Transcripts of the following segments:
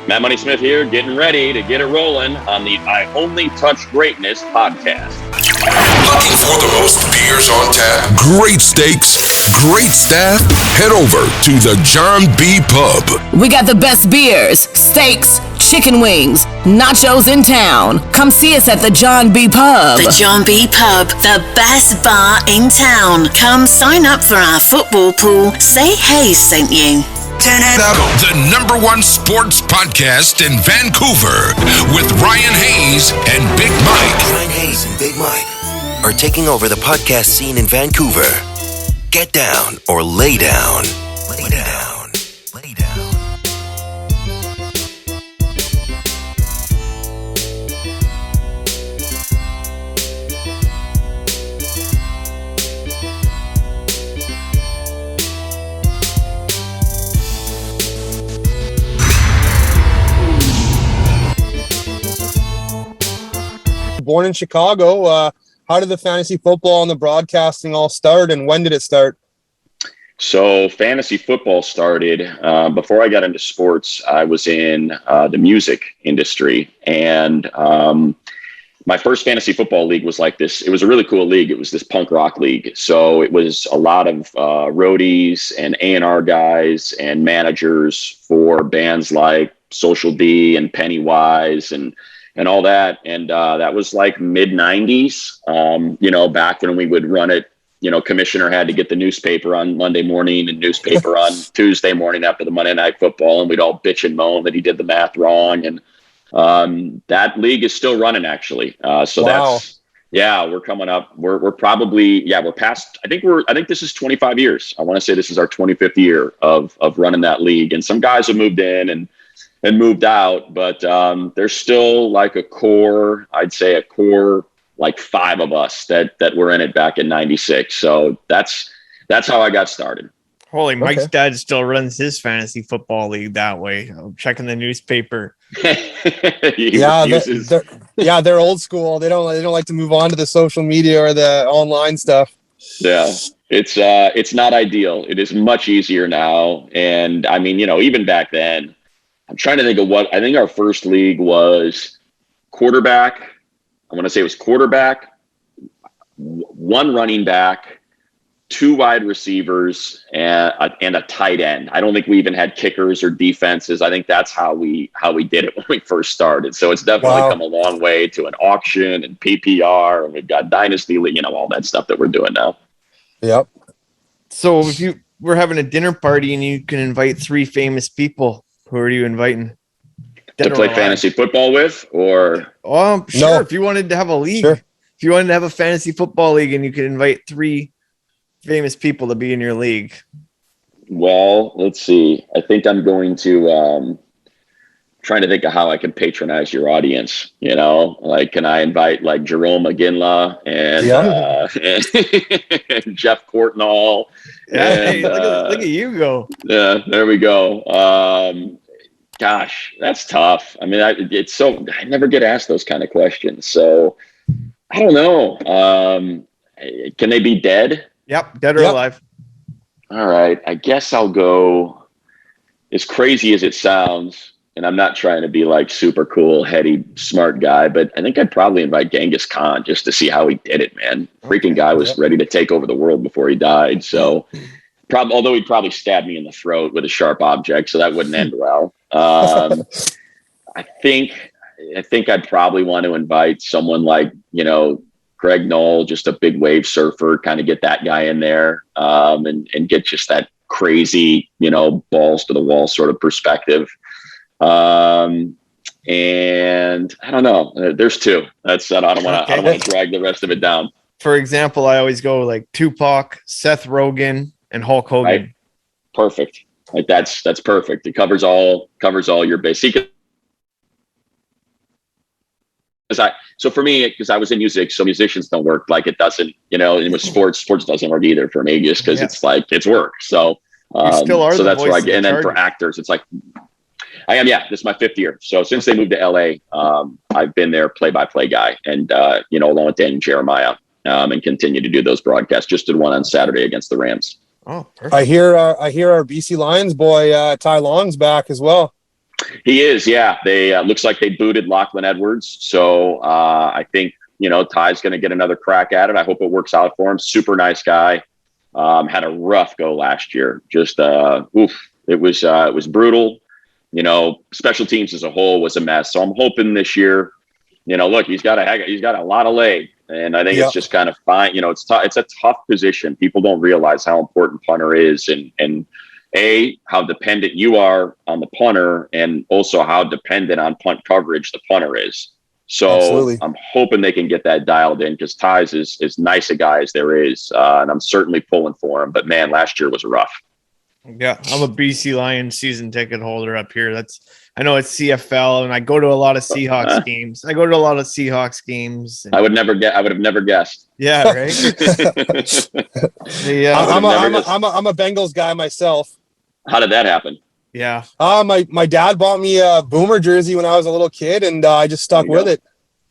Matt Money Smith here, getting ready to get it rolling on the I Only Touch Greatness podcast. Looking for the most beers on tap? Great steaks, great staff? Head over to the John B. Pub. We got the best beers, steaks, chicken wings, nachos in town. Come see us at the John B. Pub. The John B. Pub, the best bar in town. Come sign up for our football pool. Say Hayes sent you. The #1 sports podcast in Vancouver with Ryan Hayes and Big Mike. Ryan Hayes and Big Mike are taking over the podcast scene in Vancouver. Get down or lay down. Lay down. Lay down. Born in Chicago, how did the fantasy football and the broadcasting all start, and when did it start? So fantasy football started before I got into sports. I was in the music industry, and my first fantasy football league was like this. It was a really cool league. It was this punk rock league. So it was a lot of roadies and A&R guys and managers for bands like Social D and Pennywise and all that. And that was like mid-90s, back when we would run it. Commissioner had to get the newspaper on Monday morning and newspaper on Tuesday morning after the Monday Night Football, and we'd all bitch and moan that he did the math wrong. And that league is still running, actually. So wow. We're coming up. We're probably, we're past, I think this is 25 years. I want to say this is our 25th year of running that league. And some guys have moved in and moved out, but there's still like a core like 5 of us that were in it back in 96. So that's how I got started. Holy, Mike's dad still runs his fantasy football league that way. I'm checking the newspaper. They're old school. They don't like to move on to the social media or the online stuff. Yeah. It's not ideal. It is much easier now. And I mean, even back then, I'm trying to think of what I think our first league was. Quarterback. I want to say it was quarterback, 1 running back, 2 wide receivers, and a tight end. I don't think we even had kickers or defenses. I think that's how we did it when we first started. So it's definitely come a long way to an auction and PPR, and we've got Dynasty League, all that stuff that we're doing now. Yep. So if you were having a dinner party and you can invite 3 famous people, who are you inviting? To play fantasy football with, or? Oh, sure. No. If you wanted to have a league, sure. If you wanted to have a fantasy football league and you could invite 3 famous people to be in your league. Well, let's see. I think I'm going to trying to think of how I can patronize your audience. Like, can I invite like Jerome McGinley and and Jeff Courtnall? Hey, look at you go. Yeah, there we go. Gosh, that's tough. I mean, I never get asked those kind of questions. So I don't know. Can they be dead? Yep. Dead or alive. All right. I guess I'll go, as crazy as it sounds. And I'm not trying to be like super cool, heady, smart guy, but I think I'd probably invite Genghis Khan just to see how he did it, man. Freaking guy was ready to take over the world before he died. So although he'd probably stab me in the throat with a sharp object, so that wouldn't end well. I think I'd probably want to invite someone like, Greg Knoll, just a big wave surfer, kind of get that guy in there, and get just that crazy, balls to the wall sort of perspective. And I don't know, there's 2. I don't want to drag the rest of it down. For example, I always go like Tupac, Seth Rogen, and Hulk Hogan. Right. Perfect. Like that's perfect. It covers all your base. So for me, because I was in music, so musicians don't work. Like it doesn't, and with sports doesn't work either for me, just because it's like it's work. So still are so that's where I get. And then for actors, it's like I am. Yeah, this is my 5th year. So since they moved to LA, I've been their play-by-play guy, and along with Daniel Jeremiah, and continue to do those broadcasts. Just did one on Saturday against the Rams. Oh, perfect. I hear our BC Lions boy Ty Long's back as well. He is, yeah. They looks like they booted Lachlan Edwards, so I think Ty's going to get another crack at it. I hope it works out for him. Super nice guy. Had a rough go last year. Just it was brutal. Special teams as a whole was a mess. So I'm hoping this year, look, he's got a lot of leg, and I think it's just kind of fine. It's tough. It's a tough position. People don't realize how important punter is, and how dependent you are on the punter, and also how dependent on punt coverage the punter is. So absolutely. I'm hoping they can get that dialed in, because Ty's is as nice a guy as there is, and I'm certainly pulling for him. But man, last year was rough. Yeah, I'm a BC Lions season ticket holder up here. I know it's CFL, and I go to a lot of Seahawks games. I would have never guessed. Yeah, right. I'm a Bengals guy myself. How did that happen? Yeah. My dad bought me a Boomer jersey when I was a little kid, and I just stuck with it.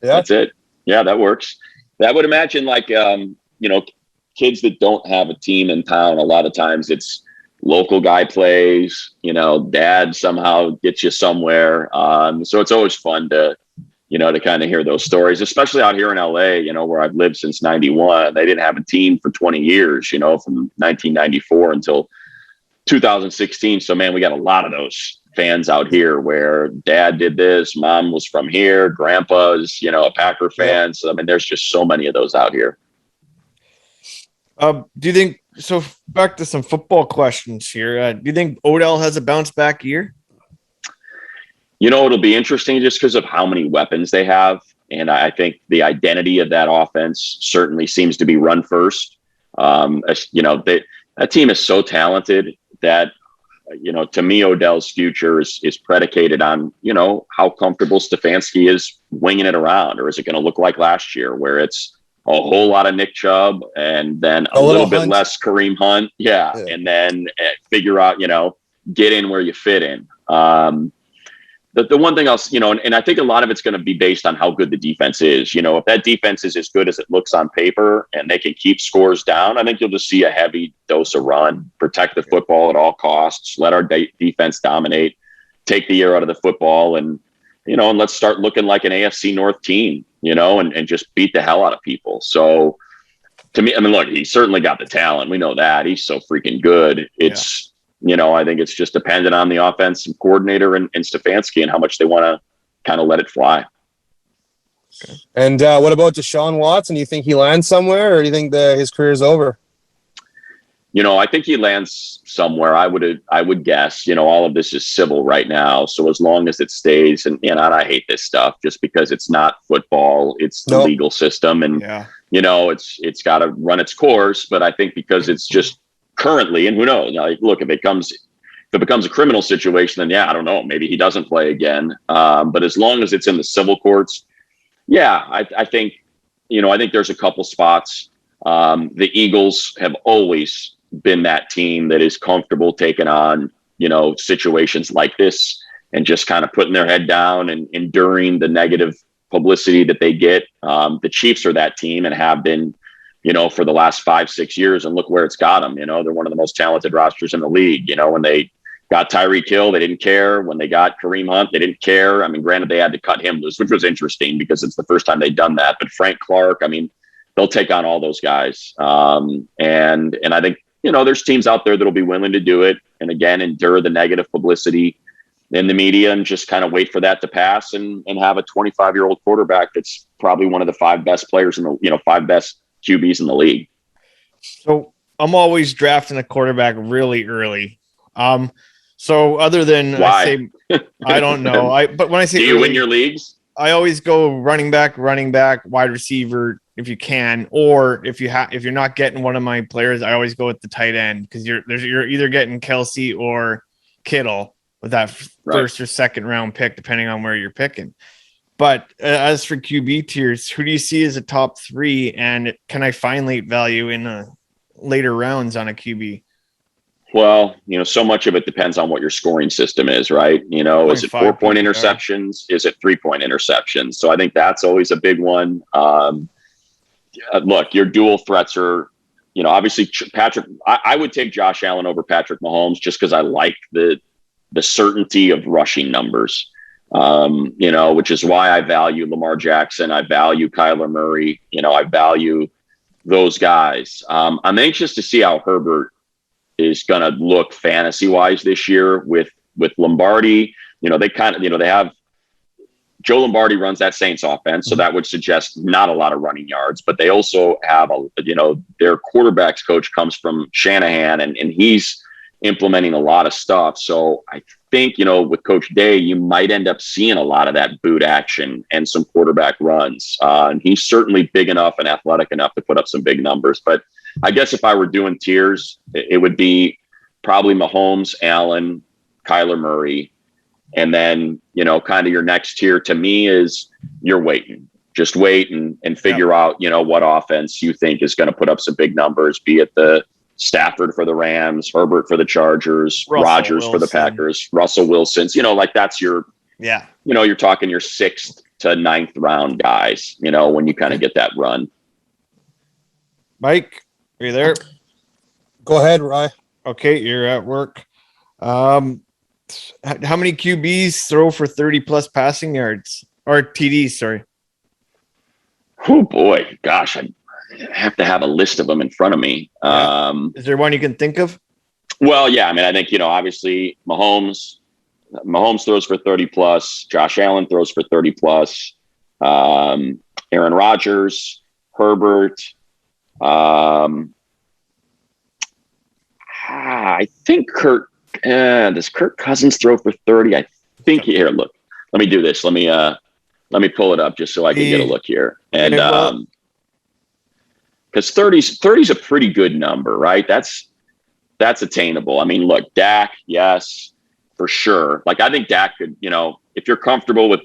Yeah, that's it. Yeah, that works. I would imagine, like, kids that don't have a team in town, a lot of times it's local guy plays, dad somehow gets you somewhere. So it's always fun to kind of hear those stories, especially out here in LA, where I've lived since 91. They didn't have a team for 20 years, from 1994 until 2016. So man, we got a lot of those fans out here where dad did this, mom was from here, grandpa's, a Packer fan. So I mean, there's just so many of those out here. Do you think so? Back to some football questions here. Do you think Odell has a bounce back year? It'll be interesting just because of how many weapons they have. And I think the identity of that offense certainly seems to be run first. That team is so talented that, to me, Odell's future is predicated on, how comfortable Stefanski is winging it around, or is it going to look like last year where it's a whole lot of Nick Chubb and then a little bit less Kareem Hunt. Yeah. And then figure out, get in where you fit in. The one thing else, and I think a lot of it's going to be based on how good the defense is. If that defense is as good as it looks on paper and they can keep scores down, I think you'll just see a heavy dose of run, protect the football at all costs, let our defense dominate, take the air out of the football, and let's start looking like an AFC North team, and just beat the hell out of people. So to me, I mean, look, he certainly got the talent. We know that. He's so freaking good. It's, I think it's just dependent on the offensive coordinator and Stefanski and how much they want to kind of let it fly. Okay. And what about Deshaun Watson? Do you think he lands somewhere, or do you think his career is over? I think he lands somewhere. I would guess, all of this is civil right now. So as long as it stays, and I hate this stuff just because it's not football, it's the legal system, and it's got to run its course. But I think because it's just currently, and who knows, look, if it becomes a criminal situation, then I don't know, maybe he doesn't play again. But as long as it's in the civil courts, I think, I think there's a couple spots. The Eagles have always been that team that is comfortable taking on, situations like this and just kind of putting their head down and enduring the negative publicity that they get. The Chiefs are that team and have been, for the last 5-6 years, and look where it's got them. They're one of the most talented rosters in the league. When they got Tyreek Hill, they didn't care. When they got Kareem Hunt, they didn't care. I mean, granted, they had to cut him loose, which was interesting because it's the first time they'd done that. But Frank Clark, I mean, they'll take on all those guys. And I think, there's teams out there that'll be willing to do it. And again, endure the negative publicity in the media and just kind of wait for that to pass and have a 25-year-old quarterback that's probably one of the 5 best players in the, 5 best QBs in the league. So I'm always drafting a quarterback really early. So other than why? I don't know. But when I say do you win your leagues? I always go running back, wide receiver if you can, or if you're not getting one of my players, I always go with the tight end because you're either getting Kelsey or Kittle with that first or second round pick, depending on where you're picking. But as for QB tiers, who do you see as a top 3, and can I find late value in later rounds on a QB? Well, so much of it depends on what your scoring system is, right? Is it 4-point interceptions? Is it 3-point interceptions? So I think that's always a big one. Look, your dual threats are, obviously Patrick. I would take Josh Allen over Patrick Mahomes just because I like the the certainty of rushing numbers, which is why I value Lamar Jackson. I value Kyler Murray. I value those guys. I'm anxious to see how Herbert is going to look fantasy wise this year with Lombardi. They have Joe Lombardi runs that Saints offense. So that would suggest not a lot of running yards, but they also have their quarterbacks coach comes from Shanahan and he's implementing a lot of stuff. So I think, with Coach Day, you might end up seeing a lot of that boot action and some quarterback runs. And he's certainly big enough and athletic enough to put up some big numbers. But I guess if I were doing tiers, it would be probably Mahomes, Allen, Kyler Murray. And then, kind of your next tier to me is you're waiting. Just wait and figure out, what offense you think is going to put up some big numbers, be it the Stafford for the Rams, Herbert for the Chargers, Rodgers for the Packers, Russell Wilson's, that's your, you're talking your 6th to 9th round guys, when you kind of get that run. Mike, are you there? Go ahead, Rye. Okay, you're at work. How many QBs throw for 30 plus passing yards or TDs? Sorry. Oh boy, gosh, I have to have a list of them in front of me. Is there one you can think of? Well, yeah. I mean, I think, obviously Mahomes throws for 30 plus. Josh Allen throws for 30 plus. Aaron Rodgers, Herbert. I think does Kirk Cousins throw for 30? I think here, look, let me do this. Let me pull it up just so I can get a look here. And, because 30's a pretty good number, right? That's attainable. I mean, look, Dak, yes, for sure. Like, I think Dak could, if you're comfortable with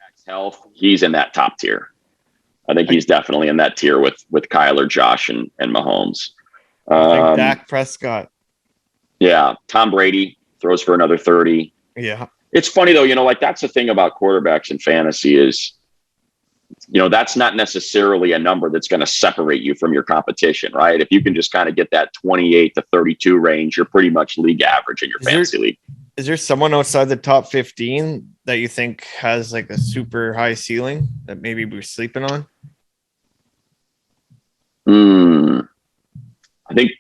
Dak's health, he's in that top tier. I think he's definitely in that tier with Kyler, Josh, and Mahomes. I think Dak Prescott. Yeah. Tom Brady throws for another 30. Yeah. It's funny though, that's the thing about quarterbacks in fantasy is, that's not necessarily a number that's going to separate you from your competition, right? If you can just kind of get that 28 to 32 range, you're pretty much league average in your fantasy league. Is there someone outside the top 15 that you think has like a super high ceiling that maybe we're sleeping on? I think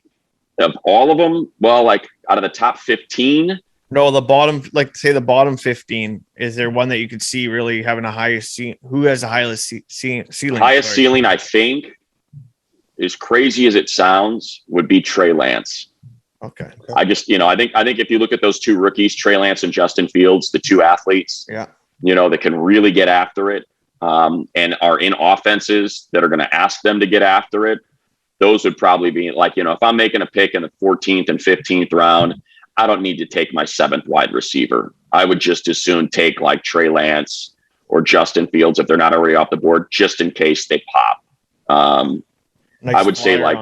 of all of them, well, like out of the top 15. No, the bottom, like say the bottom 15. Is there one that you could see really having a highest who has the highest ceiling? Highest ceiling, I think, as crazy as it sounds, would be Trey Lance. Okay. I just, I think if you look at those two rookies, Trey Lance and Justin Fields, the two athletes, that can really get after it, and are in offenses that are going to ask them to get after it. Those would probably be like, if I'm making a pick in the 14th and 15th round, I don't need to take my 7th wide receiver. I would just as soon take like Trey Lance or Justin Fields if they're not already off the board, just in case they pop. I would say like,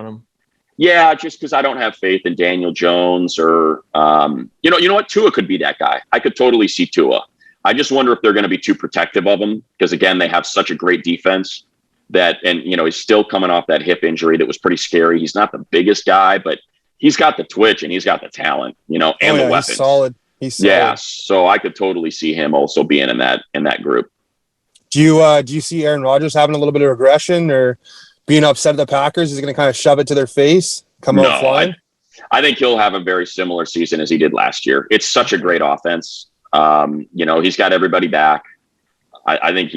yeah, just because I don't have faith in Daniel Jones or, you know what? Tua could be that guy. I could totally see Tua. I just wonder if they're going to be too protective of him because, again, they have such a great defense he's still coming off that hip injury that was pretty scary. He's not the biggest guy, but he's got the twitch and he's got the talent, and the weapons. He's solid. Yeah, so I could totally see him also being in that group. Do you see Aaron Rodgers having a little bit of regression or being upset at the Packers? He's going to kind of shove it to their face, out flying? I think he'll have a very similar season as he did last year. It's such a great offense. He's got everybody back. I think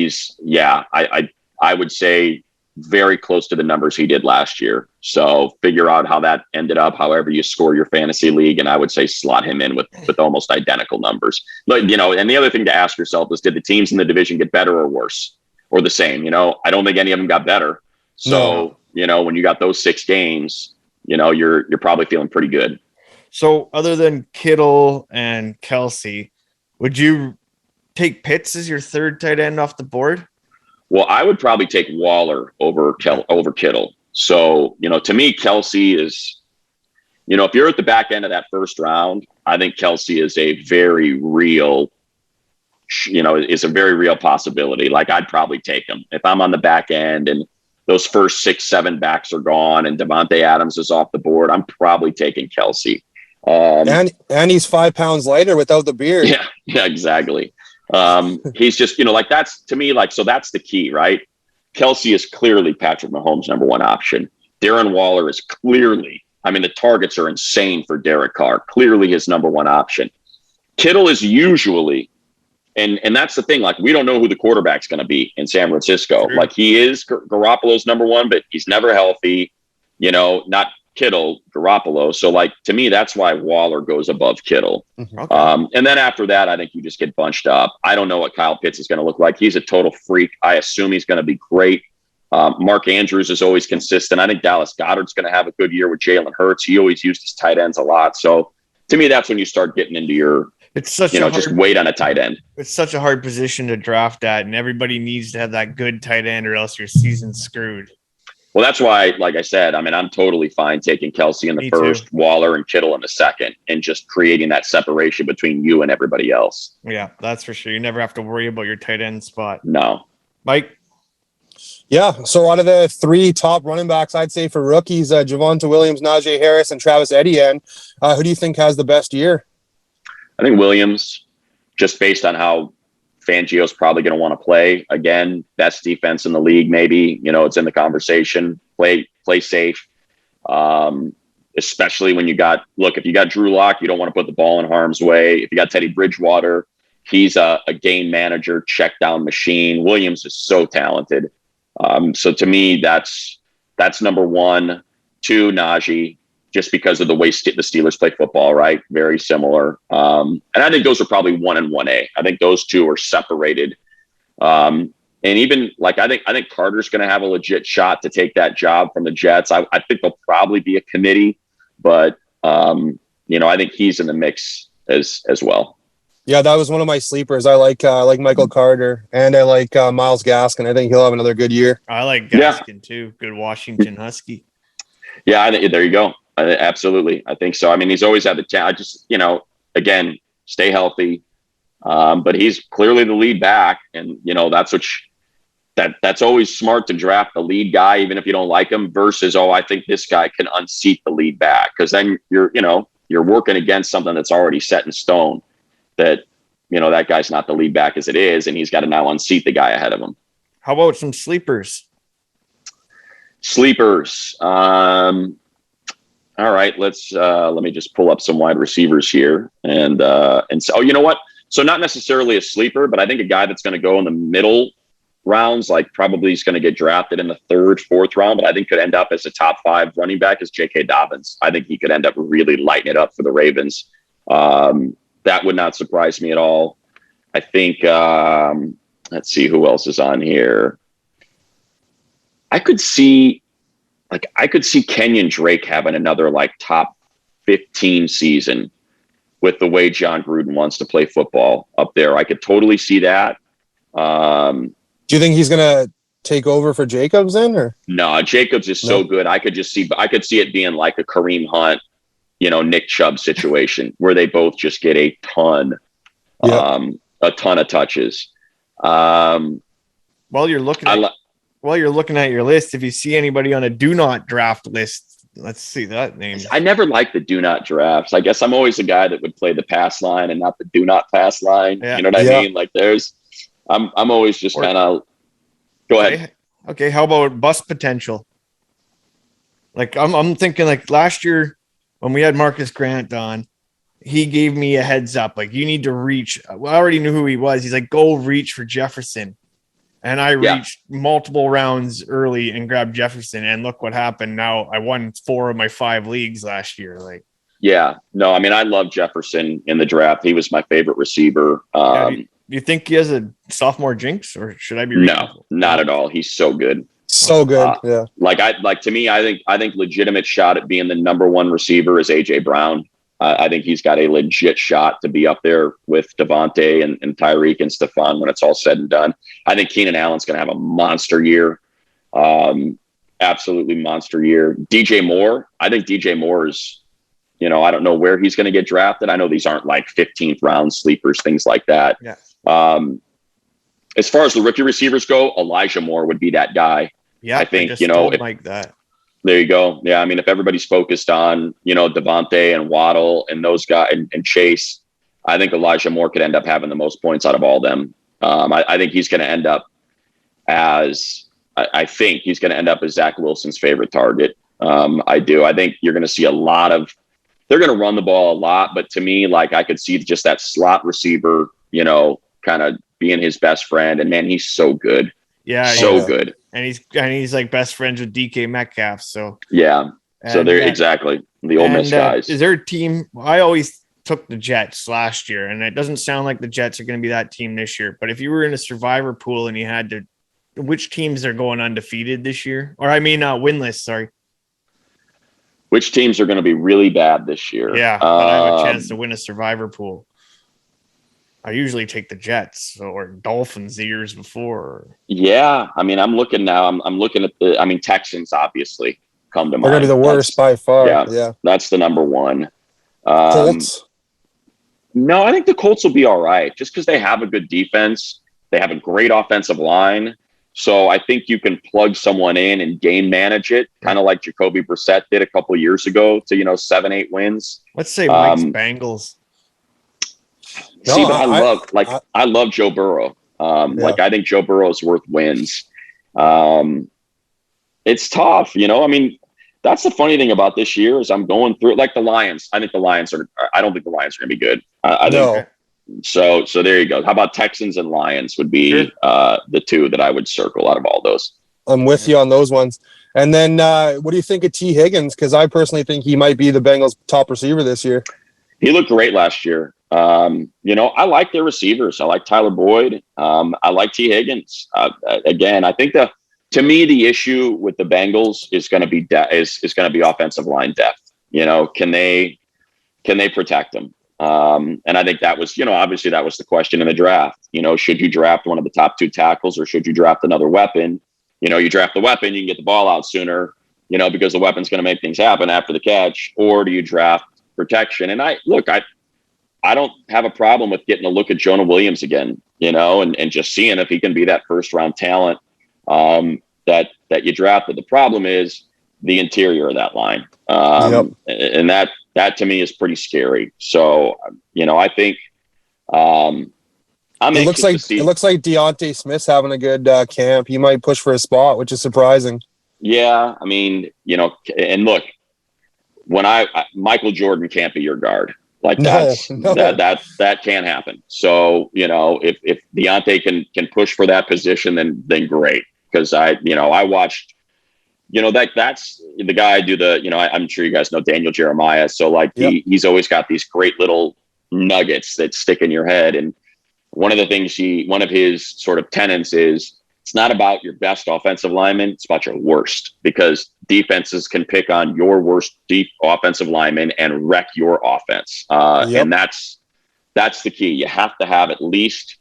I would say very close to the numbers he did last year. So figure out how that ended up, however you score your fantasy league. And I would say slot him in with almost identical numbers. But, and the other thing to ask yourself is, did the teams in the division get better or worse or the same? I don't think any of them got better. So, when you got those 6 games, you're probably feeling pretty good. So other than Kittle and Kelsey, would you take Pitts as your 3rd tight end off the board? Well, I would probably take Waller over Kittle. So, to me, Kelsey is, if you're at the back end of that first round, I think Kelsey is a very real, is a very real possibility. Like, I'd probably take him. If I'm on the back end and those first 6, 7 backs are gone and Devontae Adams is off the board, I'm probably taking Kelsey. And he's 5 pounds lighter without the beard. Yeah, exactly. He's just, like that's to me, like, so that's the key, right? Kelsey is clearly Patrick Mahomes' number one option. Darren Waller is clearly, the targets are insane for Derek Carr, clearly his number one option. Kittle is usually, and that's the thing, like, we don't know who the quarterback's going to be in San Francisco. True. Like, he is Garoppolo's number one, but he's never healthy, not Kittle, Garoppolo. So, like, to me, that's why Waller goes above Kittle. Okay. And then after that, I think you just get bunched up. I don't know what Kyle Pitts is going to look like. He's a total freak. I assume he's going to be great. Mark Andrews is always consistent. I think Dallas Goedert's going to have a good year with Jalen Hurts. He always used his tight ends a lot. So, to me, that's when you start getting into your, It's such just wait on a tight end. It's such a hard position to draft at, and everybody needs to have that good tight end, or else your season's screwed. Well, that's why, like I said, I'm totally fine taking Kelsey in the Me first, too. Waller and Kittle in the second, and just creating that separation between you and everybody else. Yeah, that's for sure. You never have to worry about your tight end spot. No. Mike? Yeah. So out of the 3 top running backs, I'd say for rookies, Javonte Williams, Najee Harris, and Travis Etienne, who do you think has the best year? I think Williams, just based on how Fangio's probably going to want to play. Again, best defense in the league, maybe. It's in the conversation. Play safe. Especially when if you got Drew Lock, you don't want to put the ball in harm's way. If you got Teddy Bridgewater, he's a game manager, check down machine. Williams is so talented. So to me, that's number 1. 2, Najee, just because of the way the Steelers play football, right? Very similar. And I think those are probably 1 and 1A. I think those 2 are separated. And even like, I think Carter's going to have a legit shot to take that job from the Jets. I think there'll probably be a committee, but I think he's in the mix as well. Yeah, that was one of my sleepers. I like Michael Carter, and I like Myles Gaskin. I think he'll have another good year. I like Gaskin too. Good Washington Husky. Yeah, I think there you go. Absolutely. I think so. He's always had the chance. I just, again, stay healthy. But he's clearly the lead back. And, that's always smart to draft the lead guy, even if you don't like him, versus, I think this guy can unseat the lead back. Because then you're working against something that's already set in stone that, that guy's not the lead back as it is. And he's got to now unseat the guy ahead of him. How about some sleepers? All right, let me just pull up some wide receivers here and so, you know what? So not necessarily a sleeper, but I think a guy that's going to go in the middle rounds, like probably he's going to get drafted in the 3rd, 4th round, but I think could end up as a top 5 running back is J.K. Dobbins. I think he could end up really lighting it up for the Ravens. That would not surprise me at all. I think, let's see who else is on here. I could see Kenyon Drake having another top 15 season with the way John Gruden wants to play football up there. I could totally see that. Do you think he's going to take over for Jacobs then? Or no, Jacobs is so good. I could see it being like a Kareem Hunt, Nick Chubb situation where they both just get a ton of touches. While you're looking at your list, if you see anybody on a do not draft list, let's see that name. I never liked the do not drafts. I guess I'm always a guy that would play the pass line and not the do not pass line. Yeah. You know what I mean? Like I'm always just kind of go ahead. Okay. How about bust potential? Like I'm thinking like last year when we had Marcus Grant on, he gave me a heads up. Like you need to reach. Well, I already knew who he was. He's like, go reach for Jefferson. And I reached multiple rounds early and grabbed Jefferson, and look what happened. Now I won 4 of my 5 leagues last year. I love Jefferson in the draft. He was my favorite receiver. Do you think he has a sophomore jinx, or should I be? No, not at all. He's so good. So good. Yeah. To me, I think legitimate shot at being the number 1 receiver is AJ Brown. I think he's got a legit shot to be up there with Devontae and Tyreek and Stephon when it's all said and done. I think Keenan Allen's going to have a monster year. Absolutely monster year. DJ Moore. I think DJ Moore is, I don't know where he's going to get drafted. I know these aren't like 15th round sleepers, things like that. Yeah. As far as the rookie receivers go, Elijah Moore would be that guy. Yeah. I think, like that. There you go. Yeah, I mean, if everybody's focused on, Devontae and Waddle and those guys and Chase, I think Elijah Moore could end up having the most points out of all of them. I think he's going to end up as Zach Wilson's favorite target. I do. I think you're going to see they're going to run the ball a lot, but to me, like, I could see just that slot receiver, kind of being his best friend. And man, he's so good. Yeah. Good. And he's like best friends with DK Metcalf. So yeah. So they're exactly the Ole Miss guys. Is there a team? I always took the Jets last year, and it doesn't sound like the Jets are going to be that team this year. But if you were in a survivor pool and you had to, which teams are going undefeated this year? Or winless, sorry. Which teams are going to be really bad this year? Yeah, but I have a chance to win a survivor pool. I usually take the Jets or Dolphins the years before. Yeah, I mean, I'm looking now. I'm looking at Texans obviously come to mind. They're going to be the worst by far. Yeah, that's the number one. Colts? No, I think the Colts will be all right just because they have a good defense. They have a great offensive line. So I think you can plug someone in and game manage it, kind of like Jacoby Brissett did a couple of years ago to, 7-8 wins. Let's say Mike's Bengals. I love Joe Burrow. Like, I think Joe Burrow is worth wins. It's tough, I mean, that's the funny thing about this year is I'm going through it like the Lions. I don't think the Lions are going to be good. So there you go. How about Texans and Lions would be the two that I would circle out of all those. I'm with you on those ones. And then what do you think of T. Higgins? Because I personally think he might be the Bengals' top receiver this year. He looked great last year. I like their receivers. I like Tyler Boyd. I like T. Higgins. Again, I think to me the issue with the Bengals is going to be is going to be offensive line depth. Can they protect them? And I think that was, obviously that was the question in the draft. Should you draft one of the top two tackles or should you draft another weapon? You draft the weapon, you can get the ball out sooner, because the weapon's going to make things happen after the catch. Or do you draft protection? And I don't have a problem with getting a look at Jonah Williams again, and just seeing if he can be that first round talent that you drafted. The problem is the interior of that line. And that to me is pretty scary. So, I think it looks like Deontay Smith's having a good camp. He might push for a spot, which is surprising. Yeah, I mean, and look, when Michael Jordan can't be your guard. Like that can't happen. So, if Deontay can push for that position, then great. Because I watched. That's the guy I do I'm sure you guys know Daniel Jeremiah. So he's always got these great little nuggets that stick in your head. And one of his sort of tenets is it's not about your best offensive lineman. It's about your worst, because defenses can pick on your worst deep offensive lineman and wreck your offense. And that's the key. You have to have at least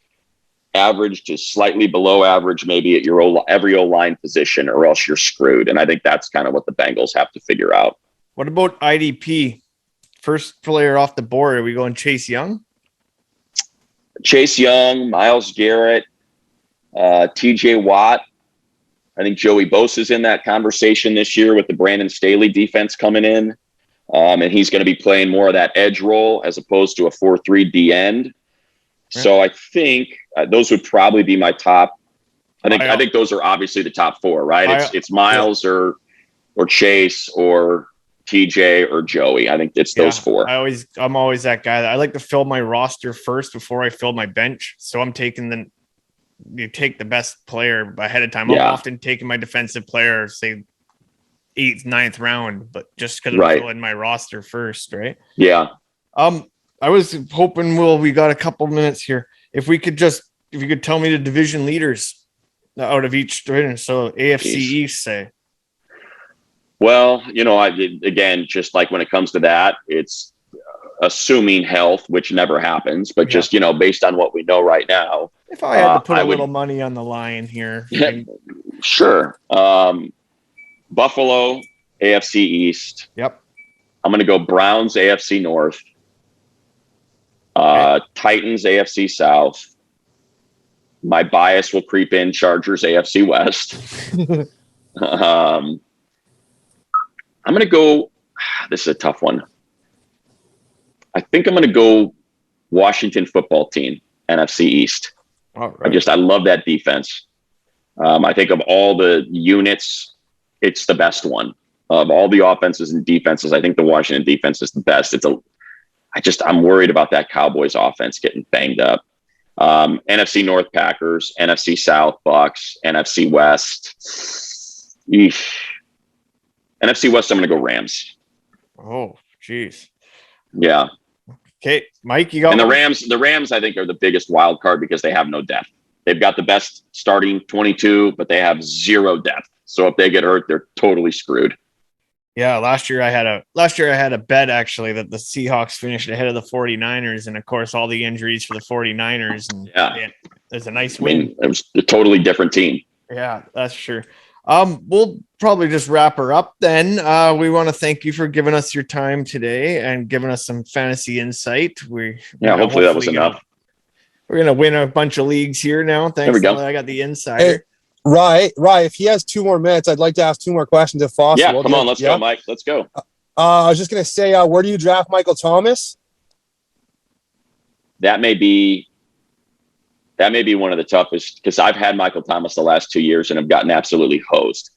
average to slightly below average, maybe at your every O-line position, or else you're screwed. And I think that's kind of what the Bengals have to figure out. What about IDP? First player off the board, are we going Chase Young? Chase Young, Myles Garrett, TJ Watt. I think Joey Bosa's in that conversation this year with the Brandon Staley defense coming in. And he's going to be playing more of that edge role as opposed to a 4-3 D end. So I think those would probably be my top. I think those are obviously the top four, right? It's Myles or Chase or TJ or Joey. I think it's those four. I'm always that guy. I like to fill my roster first before I fill my bench. So I'm taking you take the best player ahead of time. I'm often taking my defensive player, say 8th, 9th round, but just because I'm filling my roster first, right? Yeah. I was hoping, we got a couple minutes here. If you could tell me the division leaders out of each division. So AFC East, say. Well, again, just like when it comes to that, it's assuming health, which never happens, but just, based on what we know right now. If I had to put a little money on the line here. Sure. Buffalo, AFC East. Yep. I'm going to go Browns, AFC North. Titans, AFC South. My bias will creep in, Chargers, AFC West. I'm going to go. This is a tough one. I think I'm going to go Washington football team, NFC East. All right. I love that defense. I think of all the units, it's the best one. Of all the offenses and defenses, I think the Washington defense is the best. I'm worried about that Cowboys offense getting banged up. NFC North Packers, NFC South Bucks, NFC West. Eesh. NFC West, I'm going to go Rams. Oh, jeez. Yeah. Okay, Mike, you got And one? the Rams, I think, are the biggest wild card because they have no depth. They've got the best starting 22, but they have zero depth. So if they get hurt, they're totally screwed. Yeah, last year I had a bet actually that the Seahawks finished ahead of the 49ers, and of course all the injuries for the 49ers, and Yeah. there's a nice I win. mean, it was a totally different team. Yeah, that's sure. We'll probably just wrap her up then. We want to thank you for giving us your time today and giving us some fantasy insight. Hopefully that was enough. We're gonna win a bunch of leagues here now. Thanks. There we go. I got the insider. Hey, Right. If he has 2 more minutes, I'd like to ask 2 more questions if possible. Yeah, come on, let's go, Mike. Let's go. I was just going to say, where do you draft Michael Thomas? That may be one of the toughest because I've had Michael Thomas the last 2 years and have gotten absolutely hosed.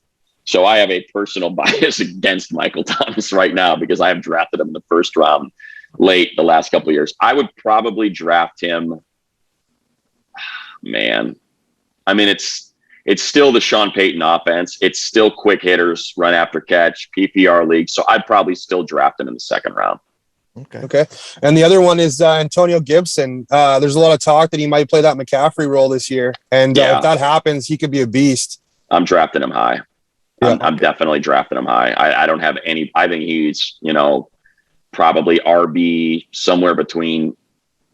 So I have a personal bias against Michael Thomas right now because I have drafted him in the first round late the last couple of years. I would probably draft him. Man, I mean, it's still the Sean Payton offense. It's still quick hitters, run after catch, PPR league. So I'd probably still draft him in the second round. Okay. And the other one is Antonio Gibson. There's a lot of talk that he might play that McCaffrey role this year. And if that happens, he could be a beast. I'm drafting him high. Yeah. I'm definitely drafting him high. I don't have any. I think he's, probably RB somewhere between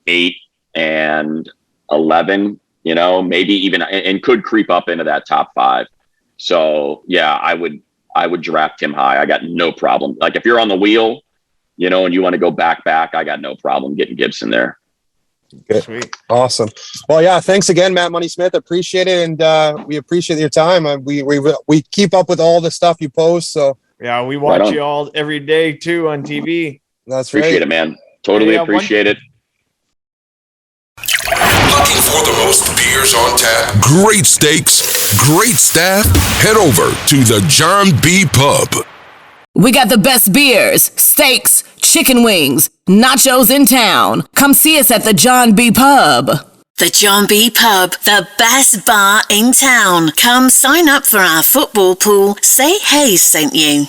8 and 11, maybe even, and could creep up into that top 5. So yeah, I would draft him high. I got no problem. Like if you're on the wheel, and you want to go back, I got no problem getting Gibson there. Good. Sweet. Awesome. Well, yeah, thanks again, Matt Money Smith. Appreciate it. And we appreciate your time. We keep up with all the stuff you post. So Yeah, we watch you all every day too on TV. that's Appreciate it, man. Totally appreciate it. Looking for the most beers on tap? Great steaks, great staff? Head over to the John B. Pub. We got the best beers, steaks, chicken wings, nachos in town. Come see us at the John B. Pub. The John B. Pub, the best bar in town. Come sign up for our football pool. Say Hey sent you.